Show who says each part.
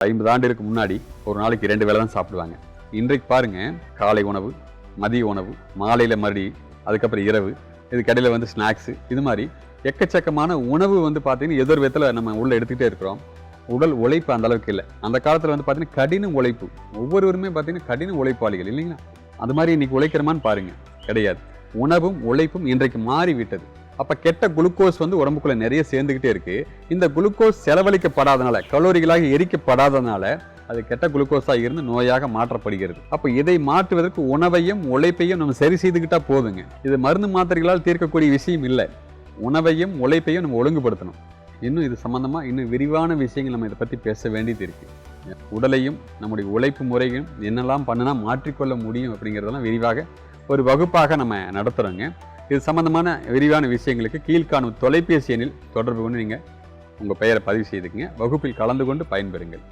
Speaker 1: 50 ஆண்டுகளுக்கு முன்னாடி ஒரு நாளைக்கு 2 வேளை தான் சாப்பிடுவாங்க. இன்றைக்கு பாருங்க, காலை உணவு, மதிய உணவு, மாலையில மறுபடி, அதுக்கப்புறம் இரவு, இதுக்கு இடையில வந்து ஸ்நாக்ஸ், இது மாதிரி எக்கச்சக்கமான உணவு வந்து பார்த்தீங்கன்னா ஏதோ ஒரு விதத்தில் நம்ம உள்ள எடுத்துக்கிட்டே இருக்கிறோம். உடல் உழைப்பு அந்த அளவுக்கு இல்லை. அந்த காலத்தில் வந்து பார்த்தீங்கன்னா கடின உழைப்பு, ஒவ்வொருவருமே பார்த்தீங்கன்னா கடின உழைப்பாளிகள் இல்லைங்களா? அது மாதிரி இன்னைக்கு உழைக்கிறோமான்னு பாருங்க, கிடையாது. உணவும் உழைப்பும் இன்றைக்கு மாறிவிட்டது. அப்ப கெட்ட குளுக்கோஸ் வந்து உடம்புக்குள்ள நிறைய சேர்ந்துகிட்டே இருக்கு. இந்த குளுக்கோஸ் செலவழிக்கப்படாதனால, கலோரிகளாக எரிக்கப்படாதனால அது கெட்ட குளுக்கோஸா இருந்து நோயாக மாற்றப்படுகிறது. அப்ப இதை மாற்றுவதற்கு உணவையும் உழைப்பையும் நம்ம சரி செய்துக்கிட்டா போதுங்க. இது மருந்து மாத்திரைகளால் தீர்க்கக்கூடிய விஷயம் இல்லை. உணவையும் உழைப்பையும் நம்ம ஒழுங்குபடுத்தணும். இன்னும் இது சம்பந்தமா இன்னும் விரிவான விஷயங்கள் நம்ம இதை பத்தி பேச வேண்டியது இருக்கு. உடலையும் நம்முடைய உழைப்பு முறையும் என்னெல்லாம் பண்ணினா மாற்றிக்கொள்ள முடியும் அப்படிங்கிறதெல்லாம் விரிவாக ஒரு வகுப்பாக நம்ம நடத்துறோங்க. இது சம்பந்தமான விரிவான விஷயங்களுக்கு கீழ்காணும் தொலைபேசி எண்ணில் தொடர்பு கொண்டு நீங்கள் உங்கள் பெயரை பதிவு செய்துக்குங்க. வகுப்பில் கலந்து கொண்டு பயன்பெறுங்கள்.